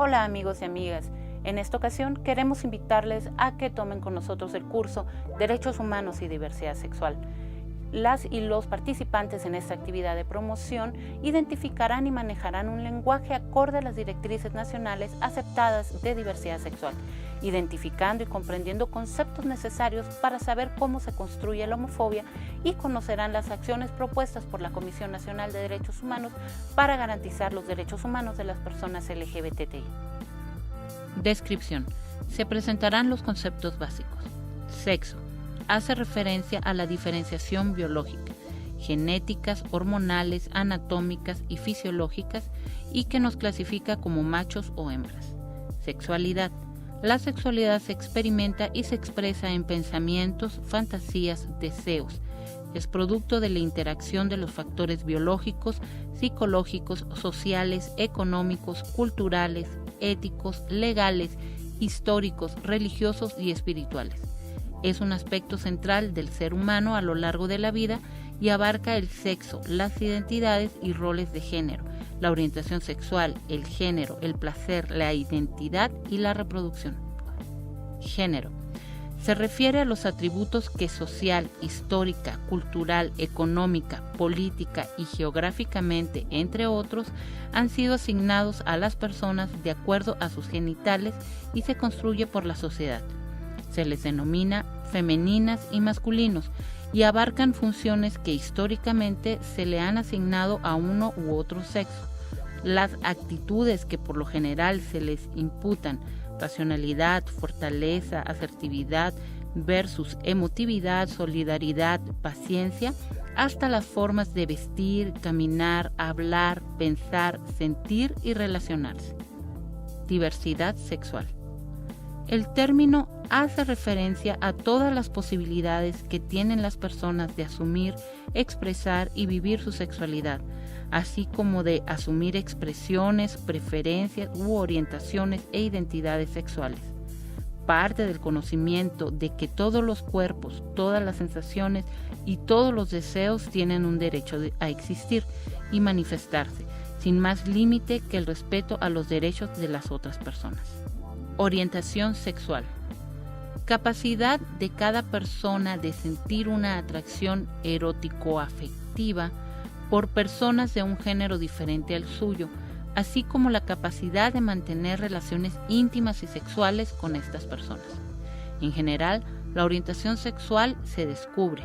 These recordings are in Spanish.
Hola amigos y amigas, en esta ocasión queremos invitarles a que tomen con nosotros el curso Derechos Humanos y Diversidad Sexual. Las y los participantes en esta actividad de promoción identificarán y manejarán un lenguaje acorde a las directrices nacionales aceptadas de diversidad sexual, identificando y comprendiendo conceptos necesarios para saber cómo se construye la homofobia y conocerán las acciones propuestas por la Comisión Nacional de Derechos Humanos para garantizar los derechos humanos de las personas LGBTI. Descripción. Se presentarán los conceptos básicos. Sexo. Hace referencia a la diferenciación biológica, genéticas, hormonales, anatómicas y fisiológicas y que nos clasifica como machos o hembras. Sexualidad. La sexualidad se experimenta y se expresa en pensamientos, fantasías, deseos. Es producto de la interacción de los factores biológicos, psicológicos, sociales, económicos, culturales, éticos, legales, históricos, religiosos y espirituales. Es un aspecto central del ser humano a lo largo de la vida y abarca el sexo, las identidades y roles de género, la orientación sexual, el género, el placer, la identidad y la reproducción. Género. Se refiere a los atributos que social, histórica, cultural, económica, política y geográficamente, entre otros, han sido asignados a las personas de acuerdo a sus genitales y se construye por la sociedad. Se les denomina femeninas y masculinos y abarcan funciones que históricamente se le han asignado a uno u otro sexo. Las actitudes que por lo general se les imputan, racionalidad, fortaleza, asertividad versus emotividad, solidaridad, paciencia, hasta las formas de vestir, caminar, hablar, pensar, sentir y relacionarse. Diversidad sexual. El término hace referencia a todas las posibilidades que tienen las personas de asumir, expresar y vivir su sexualidad, así como de asumir expresiones, preferencias u orientaciones e identidades sexuales. Parte del conocimiento de que todos los cuerpos, todas las sensaciones y todos los deseos tienen un derecho a existir y manifestarse, sin más límite que el respeto a los derechos de las otras personas. Orientación sexual. Capacidad de cada persona de sentir una atracción erótico-afectiva por personas de un género diferente al suyo, así como la capacidad de mantener relaciones íntimas y sexuales con estas personas. En general, la orientación sexual se descubre.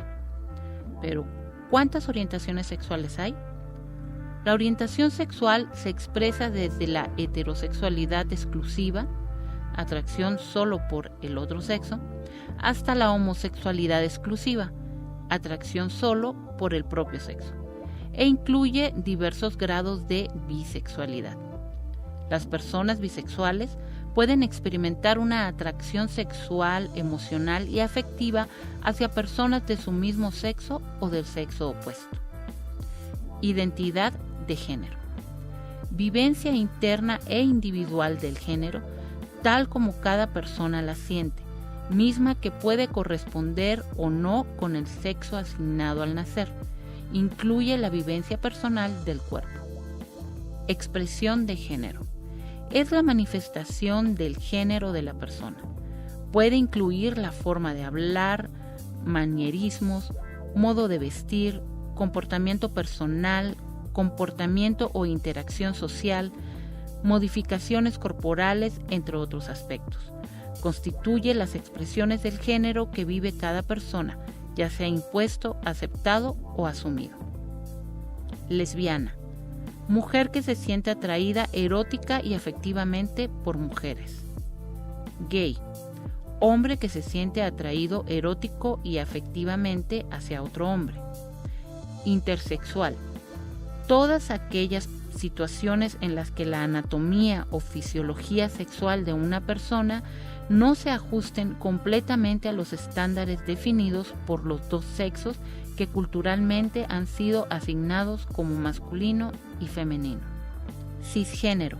Pero, ¿cuántas orientaciones sexuales hay? La orientación sexual se expresa desde la heterosexualidad exclusiva, atracción solo por el otro sexo, hasta la homosexualidad exclusiva, atracción solo por el propio sexo, e incluye diversos grados de bisexualidad. Las personas bisexuales pueden experimentar una atracción sexual, emocional y afectiva hacia personas de su mismo sexo o del sexo opuesto. Identidad de género. Vivencia interna e individual del género, tal como cada persona la siente, misma que puede corresponder o no con el sexo asignado al nacer. Incluye la vivencia personal del cuerpo. Expresión de género. Es la manifestación del género de la persona. Puede incluir la forma de hablar, manierismos, modo de vestir, comportamiento personal, comportamiento o interacción social, modificaciones corporales, entre otros aspectos. Constituye las expresiones del género que vive cada persona, ya sea impuesto, aceptado o asumido. Lesbiana. Mujer que se siente atraída erótica y afectivamente por mujeres. Gay. Hombre que se siente atraído erótico y afectivamente hacia otro hombre. Intersexual. Todas aquellas situaciones en las que la anatomía o fisiología sexual de una persona no se ajusten completamente a los estándares definidos por los dos sexos que culturalmente han sido asignados como masculino y femenino. Cisgénero.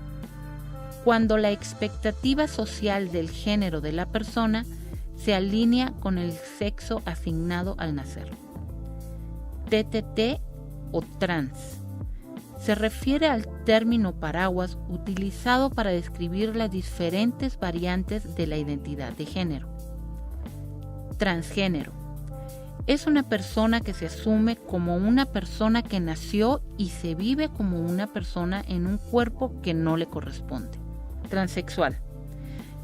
Cuando la expectativa social del género de la persona se alinea con el sexo asignado al nacer. TTT o trans. Se refiere al término paraguas utilizado para describir las diferentes variantes de la identidad de género. Transgénero. Es una persona que se asume como una persona que nació y se vive como una persona en un cuerpo que no le corresponde. Transexual.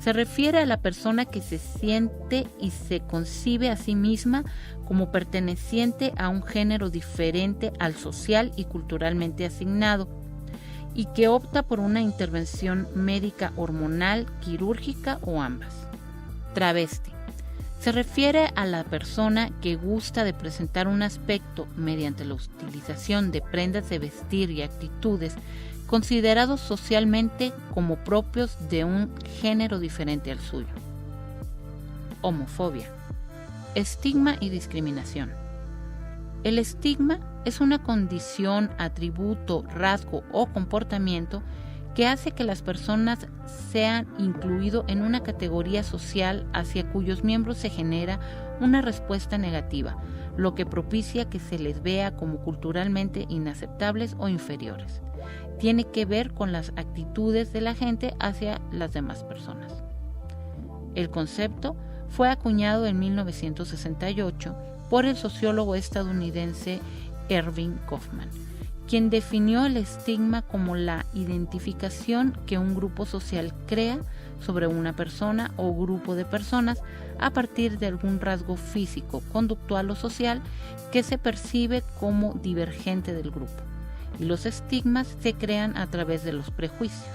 Se refiere a la persona que se siente y se concibe a sí misma como perteneciente a un género diferente al social y culturalmente asignado y que opta por una intervención médica hormonal, quirúrgica o ambas. Travesti. Se refiere a la persona que gusta de presentar un aspecto mediante la utilización de prendas de vestir y actitudes considerados socialmente como propios de un género diferente al suyo. Homofobia. Estigma y discriminación. El estigma es una condición, atributo, rasgo o comportamiento que hace que las personas sean incluidos en una categoría social hacia cuyos miembros se genera una respuesta negativa, lo que propicia que se les vea como culturalmente inaceptables o inferiores. Tiene que ver con las actitudes de la gente hacia las demás personas. El concepto fue acuñado en 1968 por el sociólogo estadounidense Erving Goffman, quien definió el estigma como la identificación que un grupo social crea sobre una persona o grupo de personas a partir de algún rasgo físico, conductual o social que se percibe como divergente del grupo. Y los estigmas se crean a través de los prejuicios.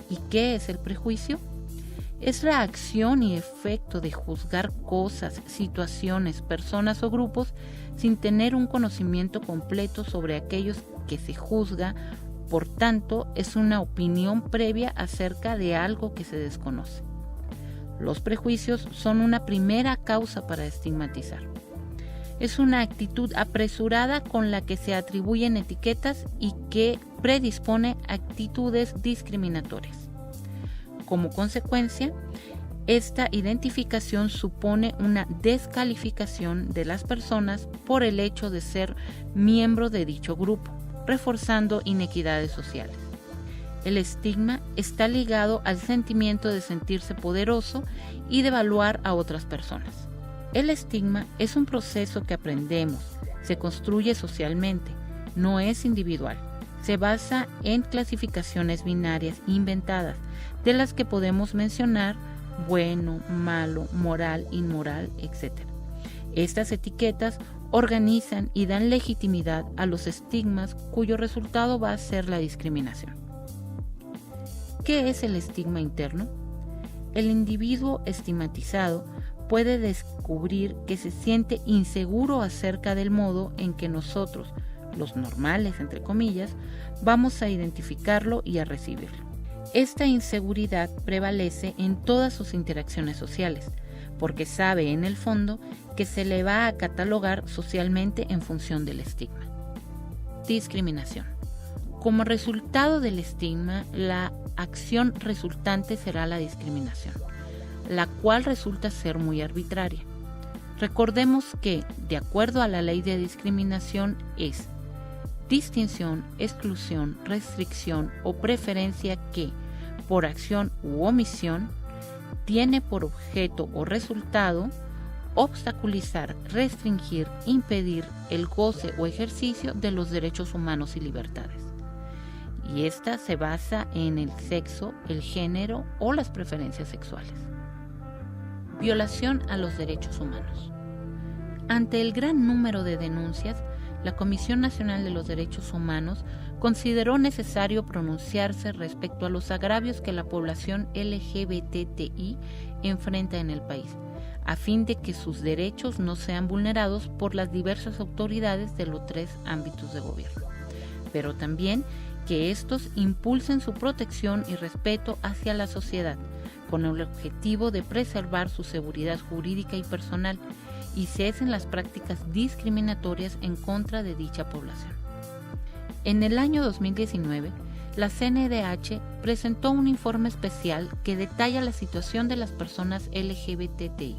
¿Y qué es el prejuicio? Es la acción y efecto de juzgar cosas, situaciones, personas o grupos sin tener un conocimiento completo sobre aquellos que se juzga. Por tanto, es una opinión previa acerca de algo que se desconoce. Los prejuicios son una primera causa para estigmatizar. Es una actitud apresurada con la que se atribuyen etiquetas y que predispone actitudes discriminatorias. Como consecuencia, esta identificación supone una descalificación de las personas por el hecho de ser miembro de dicho grupo, reforzando inequidades sociales. El estigma está ligado al sentimiento de sentirse poderoso y de evaluar a otras personas. El estigma es un proceso que aprendemos, se construye socialmente, no es individual. Se basa en clasificaciones binarias inventadas, de las que podemos mencionar bueno, malo, moral, inmoral, etc. Estas etiquetas organizan y dan legitimidad a los estigmas cuyo resultado va a ser la discriminación. ¿Qué es el estigma interno? El individuo estigmatizado puede descubrir que se siente inseguro acerca del modo en que nosotros, los normales, entre comillas, vamos a identificarlo y a recibirlo. Esta inseguridad prevalece en todas sus interacciones sociales, porque sabe en el fondo que se le va a catalogar socialmente en función del estigma. Discriminación. Como resultado del estigma, la acción resultante será la discriminación, la cual resulta ser muy arbitraria. Recordemos que, de acuerdo a la ley de discriminación, es distinción, exclusión, restricción o preferencia que, por acción u omisión, tiene por objeto o resultado obstaculizar, restringir, impedir el goce o ejercicio de los derechos humanos y libertades. Y esta se basa en el sexo, el género o las preferencias sexuales. Violación a los derechos humanos. Ante el gran número de denuncias, la Comisión Nacional de los Derechos Humanos consideró necesario pronunciarse respecto a los agravios que la población LGBTI enfrenta en el país, a fin de que sus derechos no sean vulnerados por las diversas autoridades de los 3 ámbitos de gobierno, pero también que estos impulsen su protección y respeto hacia la sociedad, con el objetivo de preservar su seguridad jurídica y personal, y cesen las prácticas discriminatorias en contra de dicha población. En el año 2019, la CNDH presentó un informe especial que detalla la situación de las personas LGBTI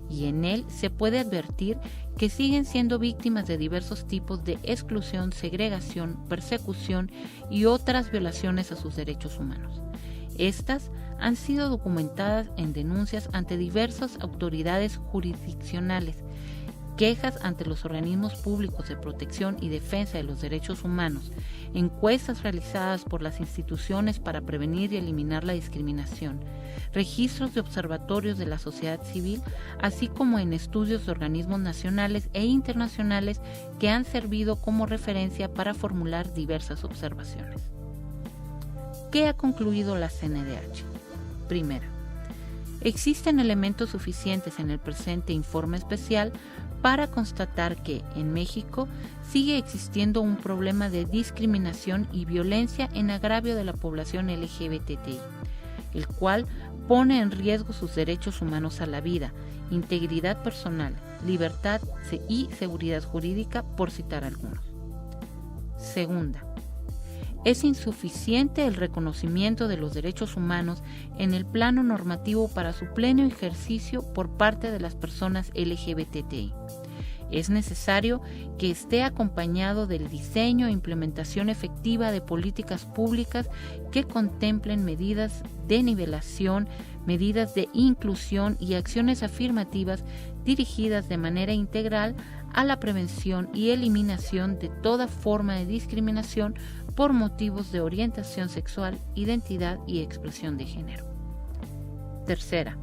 y en él se puede advertir que siguen siendo víctimas de diversos tipos de exclusión, segregación, persecución y otras violaciones a sus derechos humanos. Estas han sido documentadas en denuncias ante diversas autoridades jurisdiccionales, quejas ante los organismos públicos de protección y defensa de los derechos humanos, encuestas realizadas por las instituciones para prevenir y eliminar la discriminación, registros de observatorios de la sociedad civil, así como en estudios de organismos nacionales e internacionales que han servido como referencia para formular diversas observaciones. ¿Qué ha concluido la CNDH? Primera, existen elementos suficientes en el presente informe especial para constatar que en México sigue existiendo un problema de discriminación y violencia en agravio de la población LGBTI, el cual pone en riesgo sus derechos humanos a la vida, integridad personal, libertad y seguridad jurídica, por citar algunos. Segunda, es insuficiente el reconocimiento de los derechos humanos en el plano normativo para su pleno ejercicio por parte de las personas LGBTI. Es necesario que esté acompañado del diseño e implementación efectiva de políticas públicas que contemplen medidas de nivelación, medidas de inclusión y acciones afirmativas dirigidas de manera integral a la prevención y eliminación de toda forma de discriminación por motivos de orientación sexual, identidad y expresión de género. Tercera,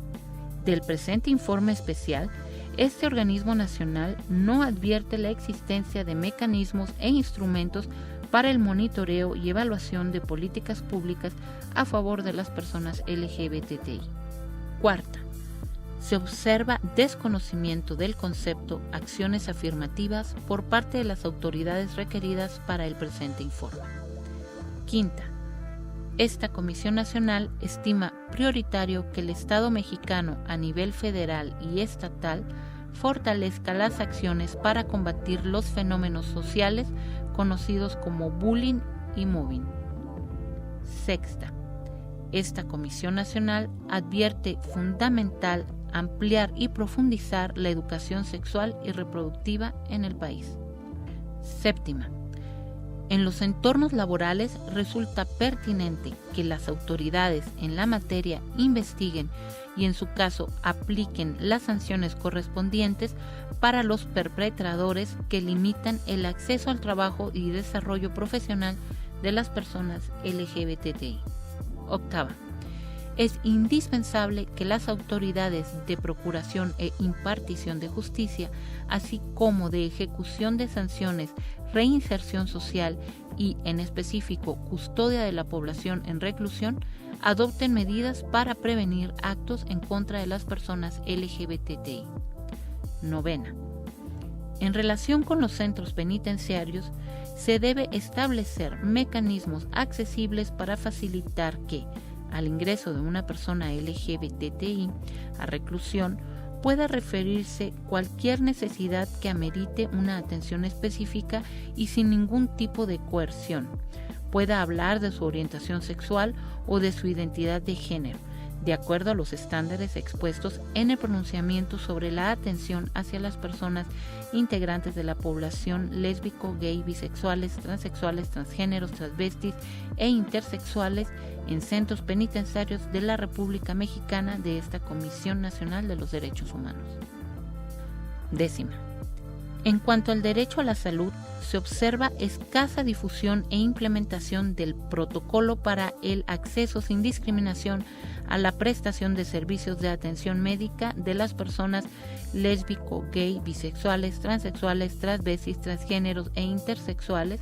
del presente informe especial, este organismo nacional no advierte la existencia de mecanismos e instrumentos para el monitoreo y evaluación de políticas públicas a favor de las personas LGBTI. Cuarta, se observa desconocimiento del concepto acciones afirmativas por parte de las autoridades requeridas para el presente informe. Quinta, esta Comisión Nacional estima prioritario que el Estado mexicano a nivel federal y estatal fortalezca las acciones para combatir los fenómenos sociales conocidos como bullying y mobbing. Sexta, esta Comisión Nacional advierte fundamental ampliar y profundizar la educación sexual y reproductiva en el país. Séptima, en los entornos laborales resulta pertinente que las autoridades en la materia investiguen y en su caso apliquen las sanciones correspondientes para los perpetradores que limitan el acceso al trabajo y desarrollo profesional de las personas LGBTI. Octava, es indispensable que las autoridades de procuración e impartición de justicia, así como de ejecución de sanciones, reinserción social y, en específico, custodia de la población en reclusión, adopten medidas para prevenir actos en contra de las personas LGBTI. Novena, en relación con los centros penitenciarios, se debe establecer mecanismos accesibles para facilitar que, al ingreso de una persona LGBTI a reclusión, pueda referirse cualquier necesidad que amerite una atención específica y sin ningún tipo de coerción. Pueda hablar de su orientación sexual o de su identidad de género, de acuerdo a los estándares expuestos en el pronunciamiento sobre la atención hacia las personas integrantes de la población lésbico, gay, bisexuales, transexuales, transgéneros, transvestis e intersexuales en centros penitenciarios de la República Mexicana de esta Comisión Nacional de los Derechos Humanos. Décima, en cuanto al derecho a la salud, se observa escasa difusión e implementación del protocolo para el acceso sin discriminación a la prestación de servicios de atención médica de las personas lésbico, gay, bisexuales, transexuales, transvestis, transgéneros e intersexuales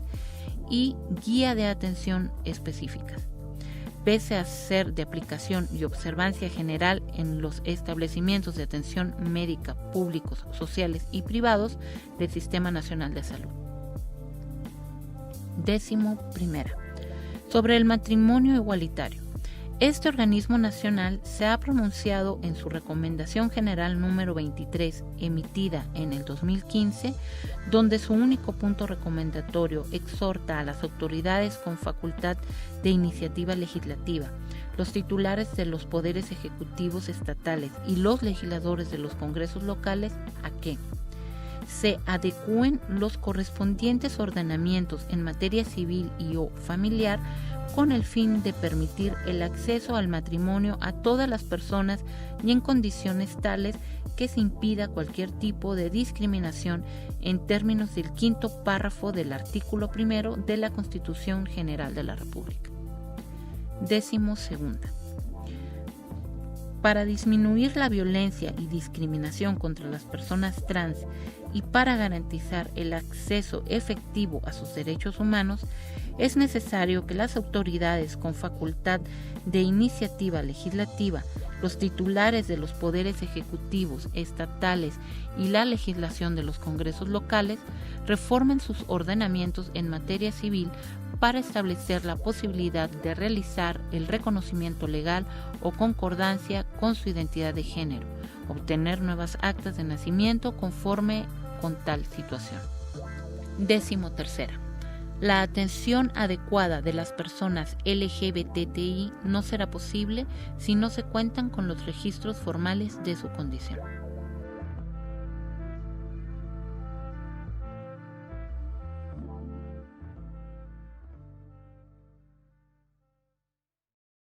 y guía de atención específicas. Pese a ser de aplicación y observancia general en los establecimientos de atención médica públicos, sociales y privados del Sistema Nacional de Salud. 11. Sobre el matrimonio igualitario. Este organismo nacional se ha pronunciado en su Recomendación General número 23, emitida en el 2015, donde su único punto recomendatorio exhorta a las autoridades con facultad de iniciativa legislativa, los titulares de los poderes ejecutivos estatales y los legisladores de los congresos locales a que se adecúen los correspondientes ordenamientos en materia civil y o familiar con el fin de permitir el acceso al matrimonio a todas las personas y en condiciones tales que se impida cualquier tipo de discriminación en términos del quinto párrafo del artículo 1 de la Constitución General de la República. 12. Para disminuir la violencia y discriminación contra las personas trans y para garantizar el acceso efectivo a sus derechos humanos, es necesario que las autoridades con facultad de iniciativa legislativa, los titulares de los poderes ejecutivos, estatales y la legislación de los congresos locales reformen sus ordenamientos en materia civil para establecer la posibilidad de realizar el reconocimiento legal o concordancia con su identidad de género, obtener nuevas actas de nacimiento conforme con tal situación. 13. La atención adecuada de las personas LGBTI no será posible si no se cuentan con los registros formales de su condición.